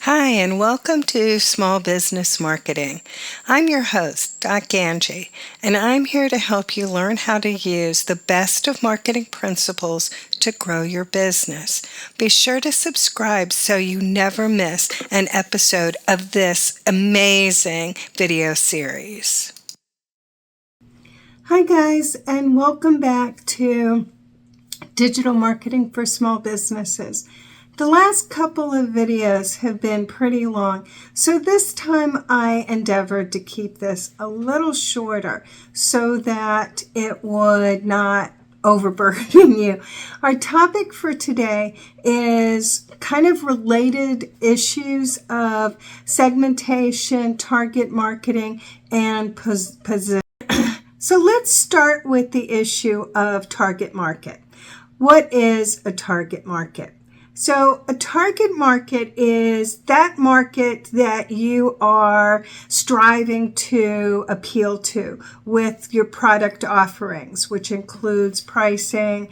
Hi, and welcome to Small Business Marketing. I'm your host, Doc Angie, and I'm here to help you learn how to use the best of marketing principles to grow your business. Be sure to subscribe so you never miss an episode of this amazing video series. Hi, guys, and welcome back to Digital Marketing for Small Businesses. The last couple of videos have been pretty long, so this time I endeavored to keep this a little shorter so that it would not overburden you. Our topic for today is kind of related issues of segmentation, target marketing, and position. So let's start with the issue of target market. What is a target market? So a target market is that market that you are striving to appeal to with your product offerings, which includes pricing,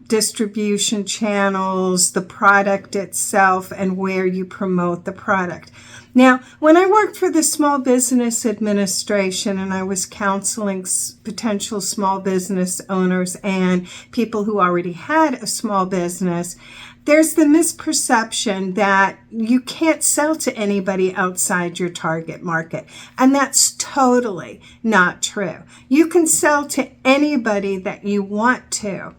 distribution channels, the product itself, and where you promote the product. Now, when I worked for the Small Business Administration and I was counseling potential small business owners and people who already had a small business, there's the misperception that you can't sell to anybody outside your target market. And that's totally not true. You can sell to anybody that you want to.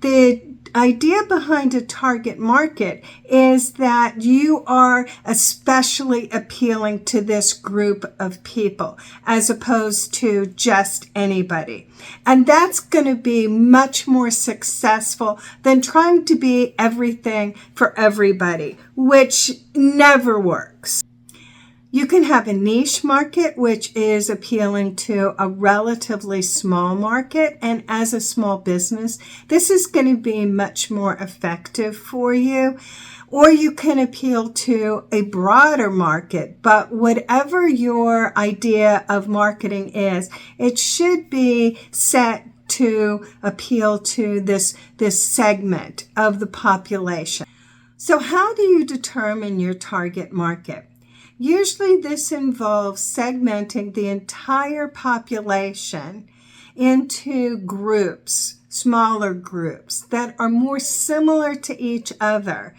The idea behind a target market is that you are especially appealing to this group of people as opposed to just anybody. And that's going to be much more successful than trying to be everything for everybody, which never works. You can have a niche market, which is appealing to a relatively small market. And as a small business, this is going to be much more effective for you. Or you can appeal to a broader market. But whatever your idea of marketing is, it should be set to appeal to this segment of the population. So how do you determine your target market? Usually this involves segmenting the entire population into groups, smaller groups that are more similar to each other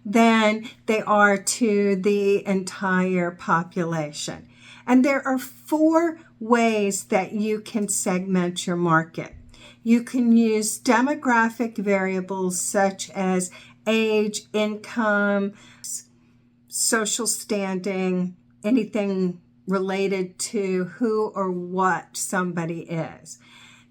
than they are to the entire population. And there are 4 ways that you can segment your market. You can use demographic variables such as age, income, social standing, anything related to who or what somebody is.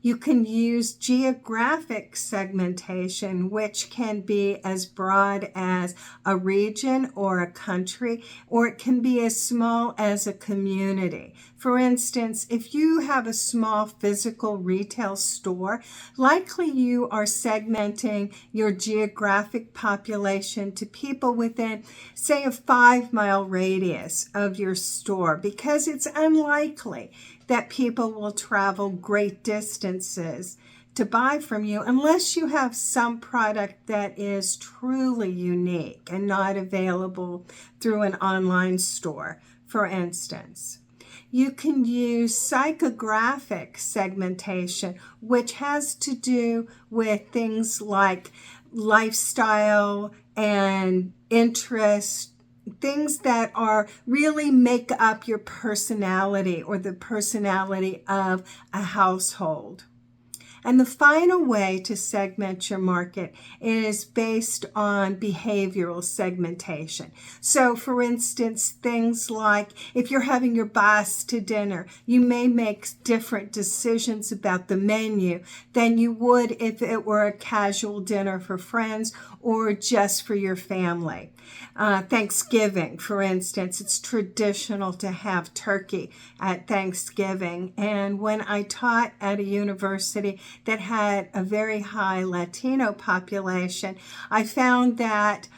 You can use geographic segmentation, which can be as broad as a region or a country, or it can be as small as a community. For instance, if you have a small physical retail store, likely you are segmenting your geographic population to people within, say, a 5-mile radius of your store, because it's unlikely that people will travel great distances to buy from you unless you have some product that is truly unique and not available through an online store, for instance. You can use psychographic segmentation, which has to do with things like lifestyle and interest, things that are really make up your personality or the personality of a household. And the final way to segment your market is based on behavioral segmentation. So, for instance, things like if you're having your boss to dinner, you may make different decisions about the menu than you would if it were a casual dinner for friends or just for your family. Thanksgiving, for instance, it's traditional to have turkey at Thanksgiving. And when I taught at a university that had a very high Latino population, I found that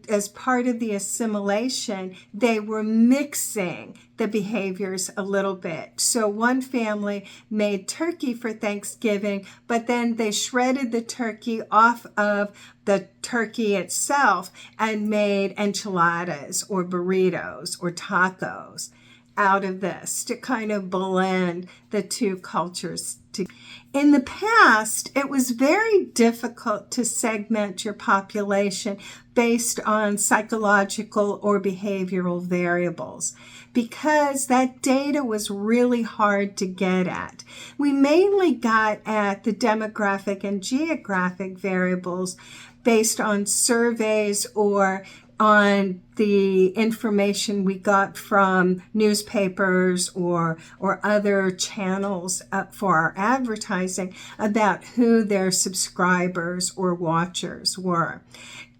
as part of the assimilation, they were mixing the behaviors a little bit. So one family made turkey for Thanksgiving, but then they shredded the turkey off of the turkey itself and made enchiladas or burritos or tacos out of this to kind of blend the two cultures together. In the past, it was very difficult to segment your population based on psychological or behavioral variables because that data was really hard to get at. We mainly got at the demographic and geographic variables based on surveys or on the information we got from newspapers or other channels for our advertising about who their subscribers or watchers were.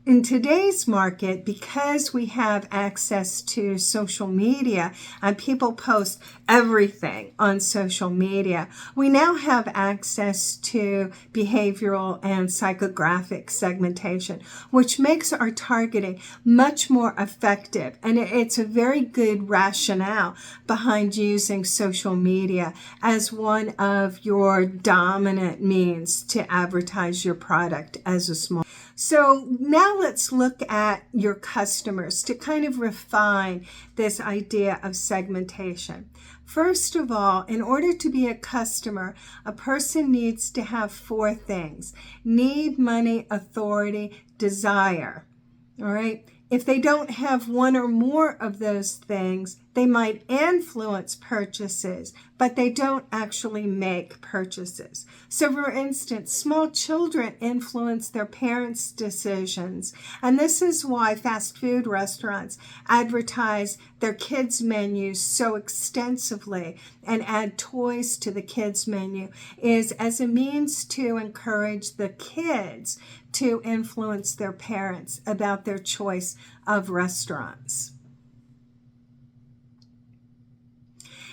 In today's market, because we have access to social media and people post everything on social media, we now have access to behavioral and psychographic segmentation, which makes our targeting much more effective. And it's a very good rationale behind using social media as one of your dominant means to advertise your product as a small. So now let's look at your customers to kind of refine this idea of segmentation. First of all, in order to be a customer, a person needs to have 4 things: need, money, authority, desire. All right. If they don't have one or more of those things, they might influence purchases, but they don't actually make purchases. So for instance, small children influence their parents' decisions. And this is why fast food restaurants advertise their kids' menus so extensively and add toys to the kids' menu, is as a means to encourage the kids to influence their parents about their choice of restaurants.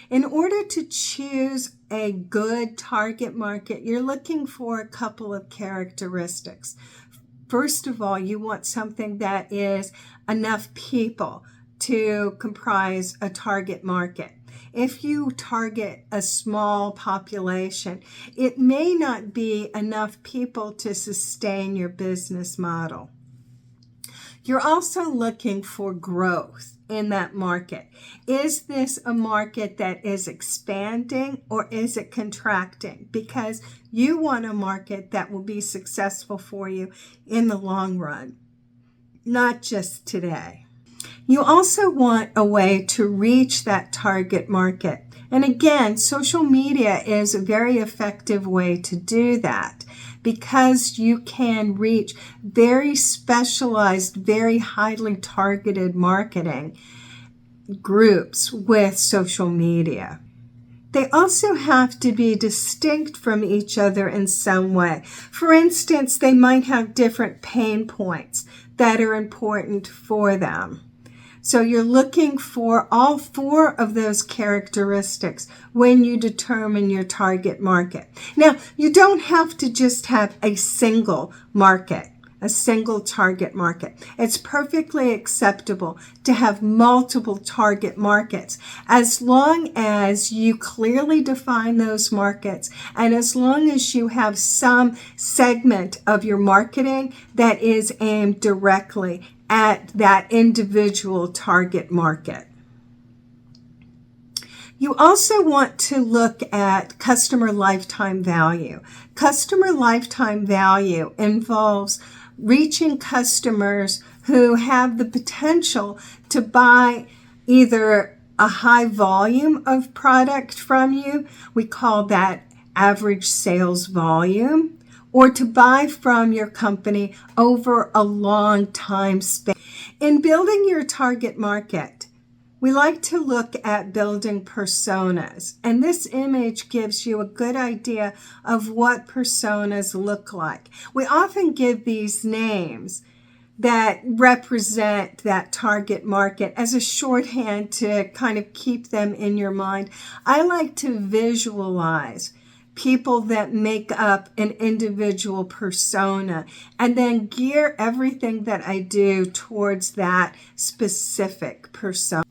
In order to choose a good target market, you're looking for a couple of characteristics. First of all, you want something that is enough people to comprise a target market. If you target a small population, it may not be enough people to sustain your business model. You're also looking for growth in that market. Is this a market that is expanding or is it contracting? Because you want a market that will be successful for you in the long run, not just today. You also want a way to reach that target market. And again, social media is a very effective way to do that because you can reach very specialized, very highly targeted marketing groups with social media. They also have to be distinct from each other in some way. For instance, they might have different pain points that are important for them. So you're looking for all 4 of those characteristics when you determine your target market. Now, you don't have to just have a single market, a single target market. It's perfectly acceptable to have multiple target markets as long as you clearly define those markets and as long as you have some segment of your marketing that is aimed directly at that individual target market. You also want to look at customer lifetime value. Customer lifetime value involves reaching customers who have the potential to buy either a high volume of product from you, we call that average sales volume, or to buy from your company over a long time span. In building your target market, we like to look at building personas, and this image gives you a good idea of what personas look like. We often give these names that represent that target market as a shorthand to kind of keep them in your mind. I like to visualize people that make up an individual persona, and then gear everything that I do towards that specific persona.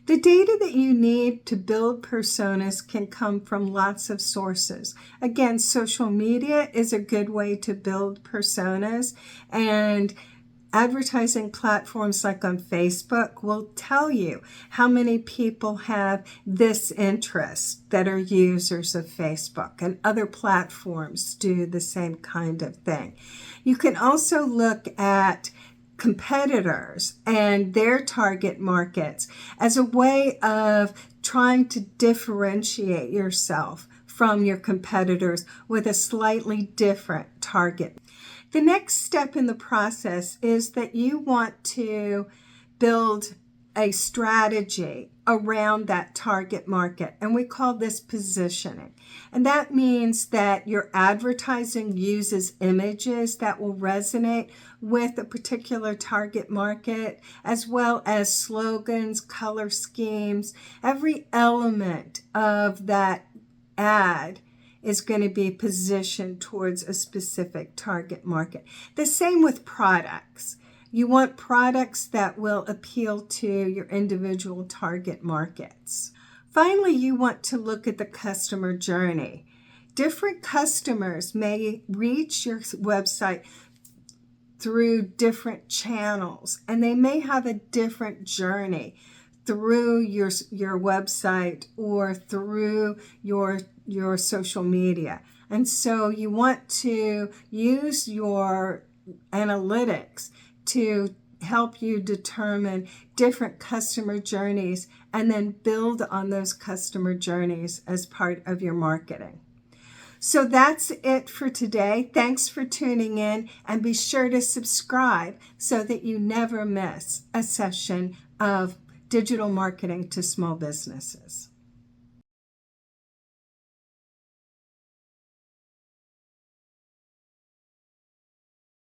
The data that you need to build personas can come from lots of sources. Again, social media is a good way to build personas, and advertising platforms like on Facebook will tell you how many people have this interest that are users of Facebook, and other platforms do the same kind of thing. You can also look at competitors and their target markets as a way of trying to differentiate yourself from your competitors with a slightly different target. The next step in the process is that you want to build a strategy around that target market, and we call this positioning. And that means that your advertising uses images that will resonate with a particular target market, as well as slogans, color schemes. Every element of that ad is going to be positioned towards a specific target market. The same with products. You want products that will appeal to your individual target markets. Finally, you want to look at the customer journey. Different customers may reach your website through different channels, and they may have a different journey through your website or through your social media. And so you want to use your analytics to help you determine different customer journeys and then build on those customer journeys as part of your marketing. So that's it for today. Thanks for tuning in, and be sure to subscribe so that you never miss a session of digital marketing to small businesses.